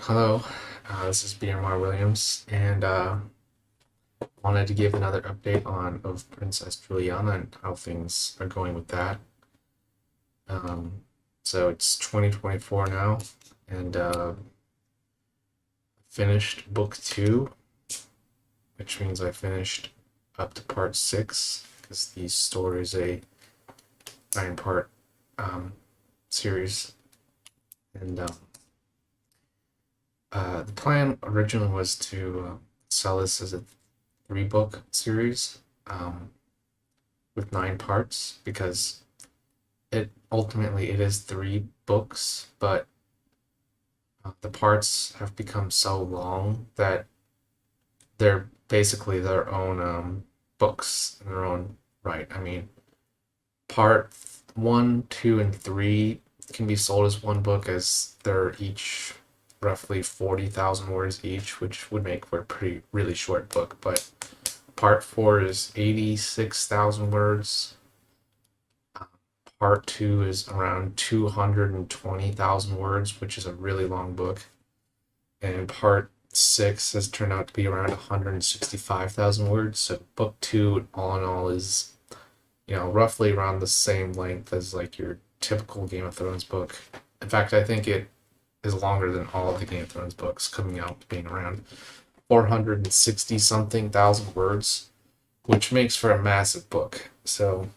Hello, this is BMR Williams, and wanted to give another update on of Princess Juliana and how things are going with that. Um, so it's 2024 now, and finished book two, which means I finished up to part six because the story is a nine-part um, series, and the plan originally was to sell this as a three-book series um, with nine parts because it is three books, but the parts have become so long that they're basically their own books in their own right. I mean, part one, two, and three can be sold as one book as they're each roughly 40,000 words each, which would make for a pretty really short book. But part four is 86,000 words. Part two is around 220,000 words, which is a really long book. And part six has turned out to be around 165,000 words. So book two, all in all, is roughly around the same length as like your typical Game of Thrones book. In fact, I think it is longer than all of the Game of Thrones books coming out, being around 460 something thousand words, which makes for a massive book. So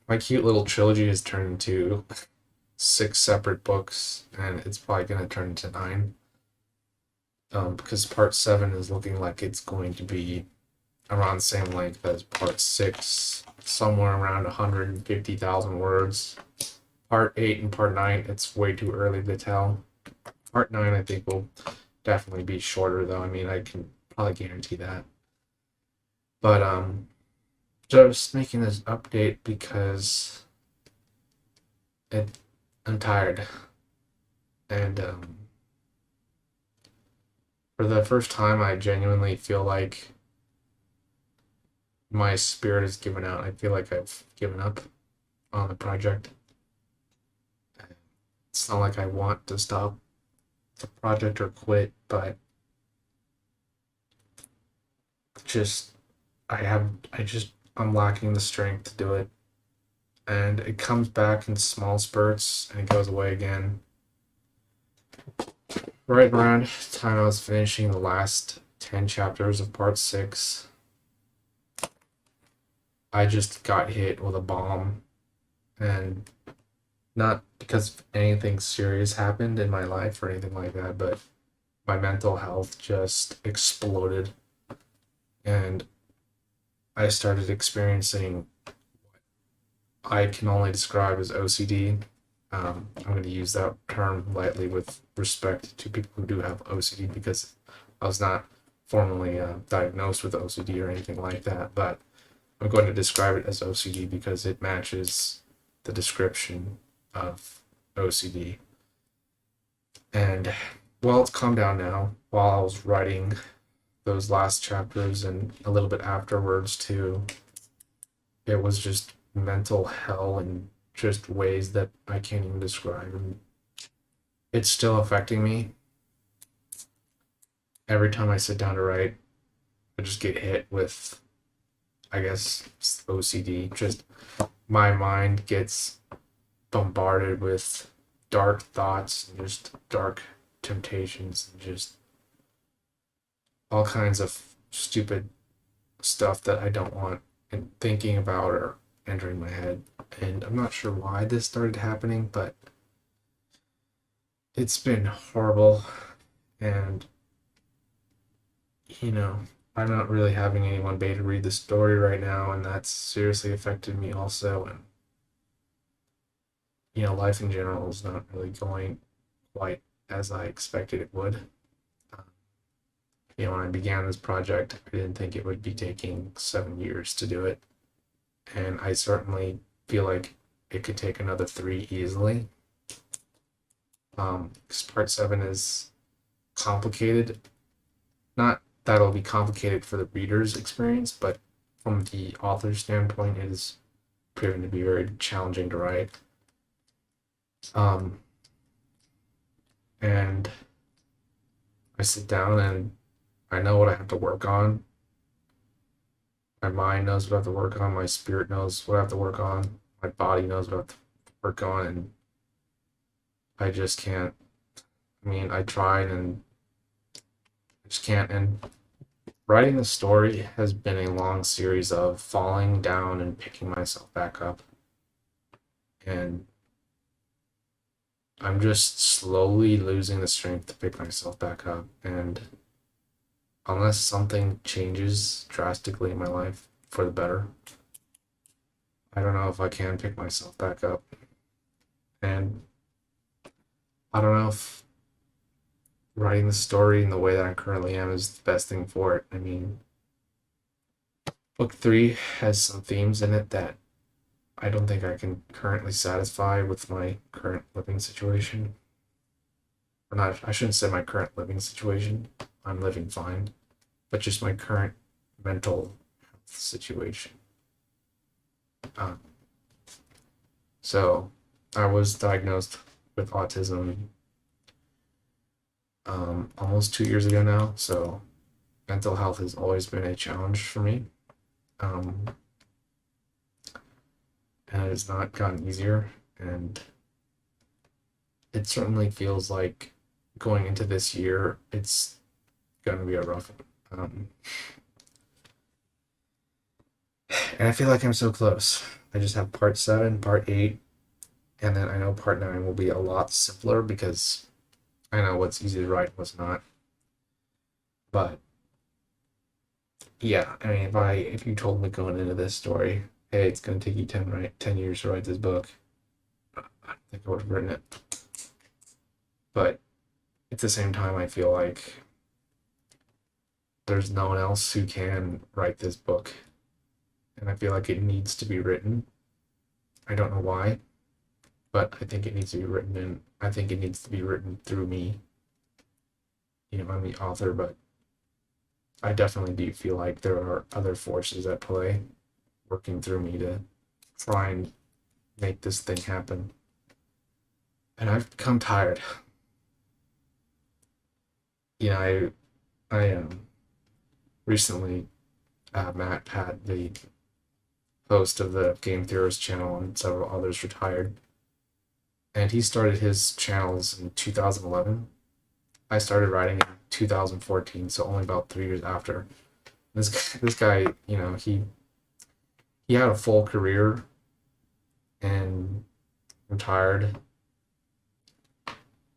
my cute little trilogy has turned into six separate books, and it's probably going to turn into nine. Because part seven is looking like it's going to be around the same length as part six, somewhere around 150,000 words. Part eight and part nine, it's way too early to tell. Part nine, I think, will definitely be shorter, though. I mean, I can probably guarantee that. But just making this update because it, I'm tired, and for the first time, I genuinely feel like my spirit is given out. I feel like I've given up on the project. It's not like I want to stop the project or quit, but just I'm lacking the strength to do it. And it comes back in small spurts and it goes away again. Right around the time I was finishing the last 10 chapters of part 6, I just got hit with a bomb. And not because anything serious happened in my life or anything like that, but my mental health just exploded. And I started experiencing what I can only describe as OCD. I'm going to use that term lightly with respect to people who do have OCD because I was not formally diagnosed with OCD or anything like that, but I'm going to describe it as OCD because it matches the description of OCD. And well, it's calmed down now. While I was writing those last chapters and a little bit afterwards too, it was just mental hell in just ways that I can't even describe. And it's still affecting me. Every time I sit down to write, I just get hit with, I guess, OCD. Just my mind gets bombarded with dark thoughts and just dark temptations and just all kinds of stupid stuff that I don't want and thinking about or entering my head. And I'm not sure why this started happening, but it's been horrible. And, you know, I'm not really having anyone beta read the story right now, and that's seriously affected me also. And, life in general is not really going quite as I expected it would. Um, when I began this project, I didn't think it would be taking 7 years to do it. And I certainly feel like it could take another 3 easily. Because part 7 is complicated. Not that it'll be complicated for the reader's experience, but from the author's standpoint, it is proven to be very challenging to write. And I sit down and I know what I have to work on. My mind knows what I have to work on. My spirit knows what I have to work on. My body knows what I have to work on. And I just can't. I mean, I tried and I just can't. And writing the story has been a long series of falling down and picking myself back up. And I'm just slowly losing the strength to pick myself back up. And unless something changes drastically in my life for the better, I don't know if I can pick myself back up. And I don't know if writing the story in the way that I currently am is the best thing for it. I mean, book three has some themes in it that I don't think I can currently satisfy with my current living situation. Or not, I shouldn't say my current living situation. I'm living fine, but just my current mental health situation. Um, so I was diagnosed with autism almost 2 years ago now. So mental health has always been a challenge for me. Um, and it has not gotten easier. And it certainly feels like going into this year, it's going to be a rough one. And I feel like I'm so close. I just have part seven, part eight, and then I know part nine will be a lot simpler because I know what's easy to write and what's not. But yeah, I mean, if you told me going into this story, hey, it's going to take you 10 years to write this book, I don't think I would have written it. But at the same time, I feel like there's no one else who can write this book, and I feel like it needs to be written. I don't know why, but I think it needs to be written, and I think it needs to be written through me. I'm the author, but I definitely do feel like there are other forces at play working through me to try and make this thing happen. And I've become tired. I recently, Matt Pat, the host of the Game Theorist channel, and several others retired, and he started his channels in 2011. I started writing in 2014, so only about 3 years after. This guy, he had a full career and retired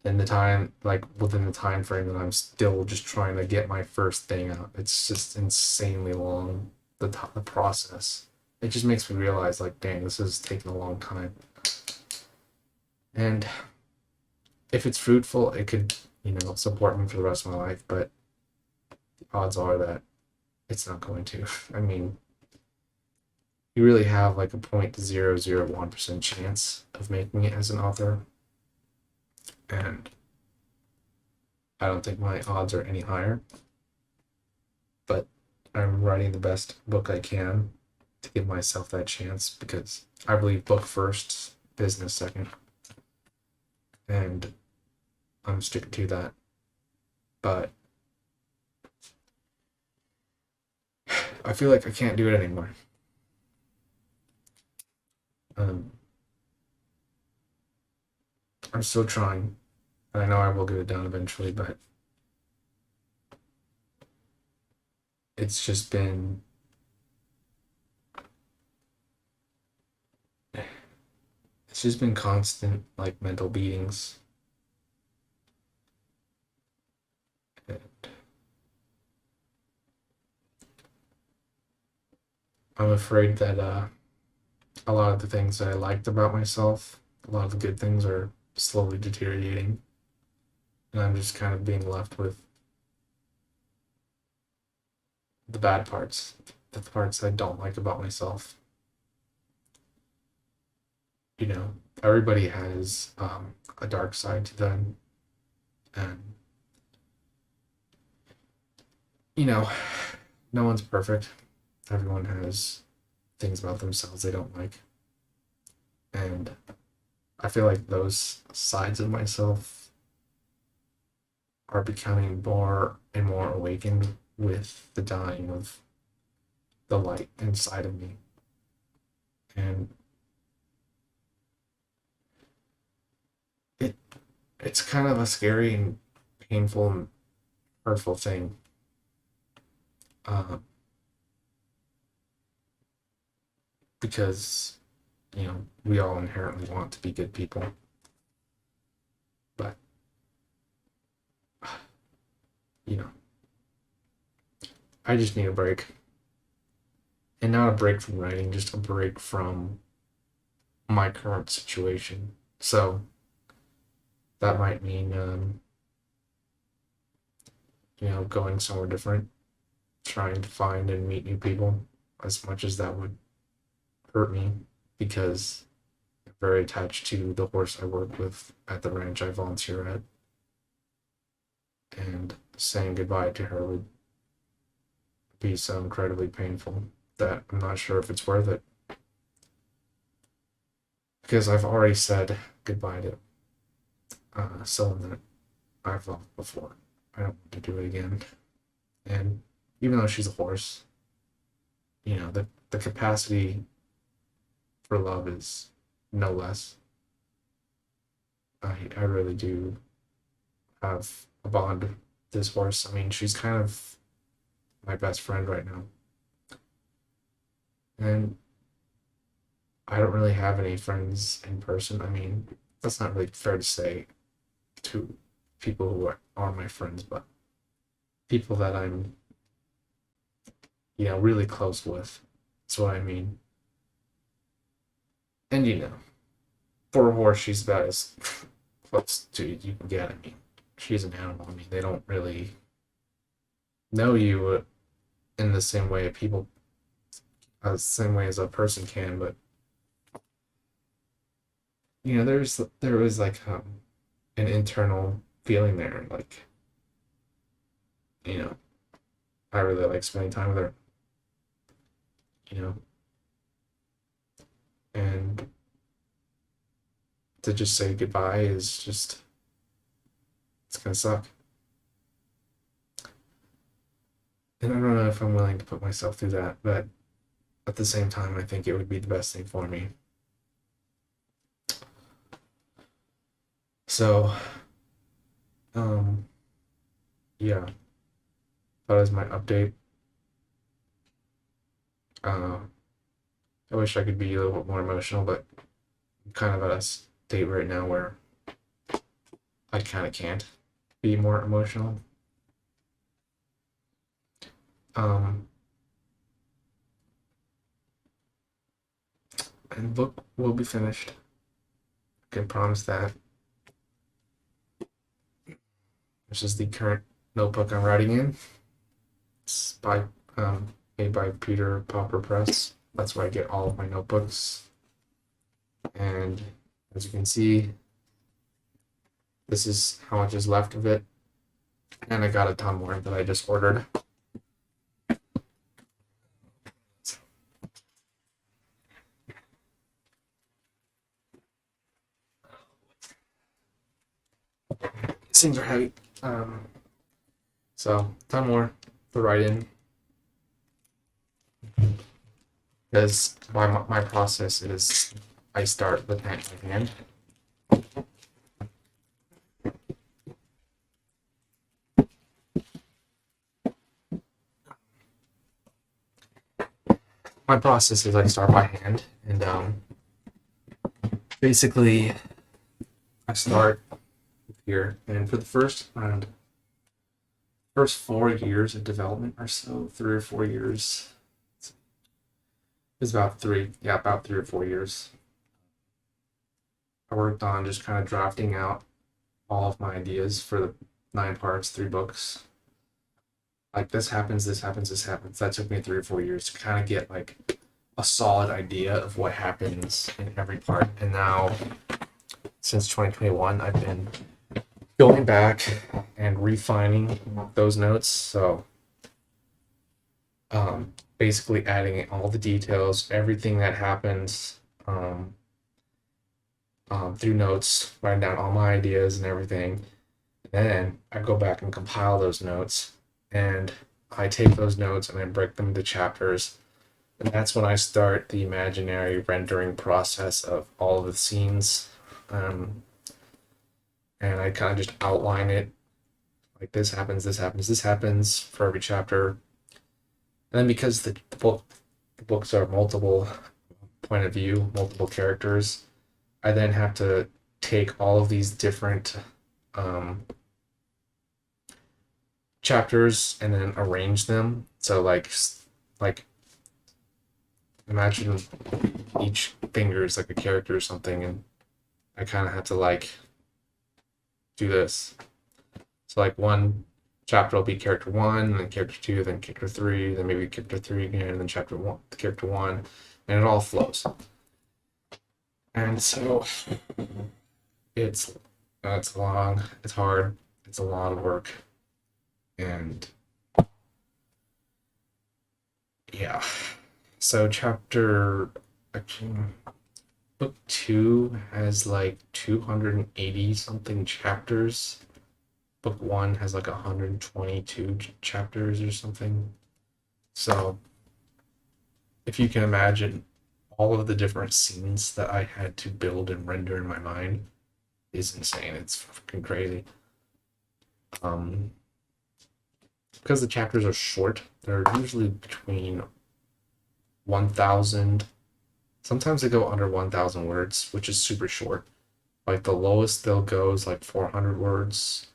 in the time, like within the time frame that I'm still just trying to get my first thing out. It's just insanely long, the process. It just makes me realize, like, dang, this is taking a long time. And if it's fruitful, it could, support me for the rest of my life, but the odds are that it's not going to. I mean, you really have like a 0.001% chance of making it as an author. And I don't think my odds are any higher. But I'm writing the best book I can to give myself that chance because I believe book first, business second. And I'm sticking to that. But I feel like I can't do it anymore. Um, I'm still trying, and I know I will get it done eventually, but it's just been constant like mental beatings. And I'm afraid that a lot of the things that I liked about myself, a lot of the good things are slowly deteriorating, and I'm just kind of being left with the bad parts, the parts I don't like about myself. Everybody has a dark side to them, and you know, no one's perfect. Everyone has things about themselves they don't like, and I feel like those sides of myself are becoming more and more awakened with the dying of the light inside of me. And it it's kind of a scary and painful and hurtful thing. Uh, because we all inherently want to be good people, but you know I just need a break, and not a break from writing, just a break from my current situation. So that might mean going somewhere different, trying to find and meet new people, as much as that would hurt me, because I'm very attached to the horse I work with at the ranch I volunteer at, and saying goodbye to her would be so incredibly painful that I'm not sure if it's worth it, because I've already said goodbye to someone that I've loved before. I don't want to do it again. And even though she's a horse, the capacity for love is no less. I really do have a bond with this horse. I mean, she's kind of my best friend right now. And I don't really have any friends in person. I mean, that's not really fair to say to people who are my friends, but people that I'm, really close with. That's what I mean. And for a horse, she's about as close to you can get. I mean, she's an animal. I mean, they don't really know you in the same way people, same way as a person can. But there was like an internal feeling there, like you know, I really like spending time with her, you know, and to just say goodbye is just it's gonna suck. And I don't know if I'm willing to put myself through that, but at the same time, I think it would be the best thing for me. So, um, yeah, that is my update. Uh, I wish I could be a little bit more emotional, but I'm kind of at a state right now where I kind of can't be more emotional. Um, and the book will be finished. I can promise that. This is the current notebook I'm writing in. It's made by Peter Popper Press. That's where I get all of my notebooks. And as you can see, this is how much is left of it. And I got a ton more that I just ordered. These things are heavy. So, a ton more to write in. Because my process is I start with pen in hand. My process is I start by hand, and basically I start here, and for the first 4 years of development or so, 3 or 4 years, it's about about 3 or 4 years. I worked on just kind of drafting out all of my ideas for the 9 parts, 3 books. Like this happens, this happens, this happens. That took me 3 or 4 years to kind of get like a solid idea of what happens in every part. And now, since 2021, I've been going back and refining those notes. So, basically adding all the details, everything that happens, through notes, writing down all my ideas and everything, Then I go back and compile those notes, and I take those notes and I break them into chapters. And that's when I start the imaginary rendering process of all of the scenes. Um, and I kind of just outline it like this happens, this happens, this happens for every chapter. And then because the books are multiple point of view, multiple characters, I then have to take all of these different um, chapters and then arrange them. So like imagine each finger is like a character or something, and I kind of have to like do this. So like one chapter will be character one, then character two, then character three, then maybe character three again, and then chapter one, character one, and it all flows. And so it's it's long, it's hard, it's a lot of work, and yeah. So chapter actually book two has like 280 something chapters. Book one has like 122 chapters or something. So if you can imagine all of the different scenes that I had to build and render in my mind is insane. It's fucking crazy. Um, because the chapters are short, they're usually between 1,000. Sometimes they go under 1,000 words, which is super short. Like the lowest they'll go is like 400 words.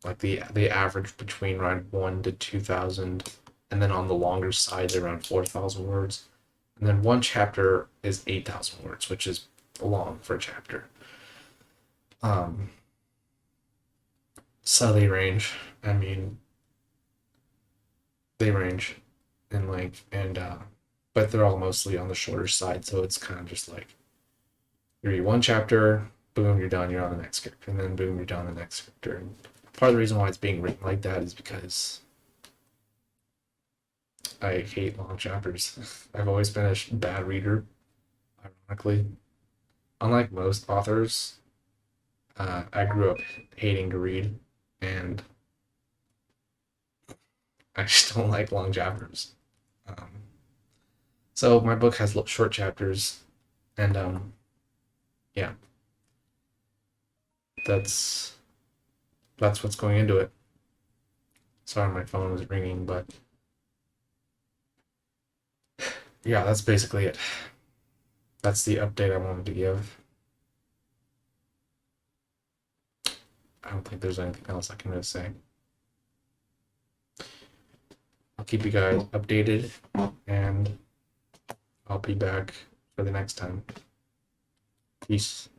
Like the average between around 1 to 2,000, and then on the longer side they're around 4,000 words. And then one chapter is 8,000 words, which is long for a chapter. Um, so they range. I mean, they range, and but they're all mostly on the shorter side. So it's kind of just like you read one chapter, boom, you're done. You're on the next character, and then boom, you're done on the next character. And part of the reason why it's being written like that is because I hate long chapters. I've always been a bad reader, ironically. Unlike most authors, I grew up hating to read, and I just don't like long chapters. Um, so my book has short chapters, and yeah, that's that's what's going into it. Sorry, my phone was ringing, but yeah, that's basically it. That's the update I wanted to give. I don't think there's anything else I can really say. I'll keep you guys updated, and I'll be back for the next time. Peace.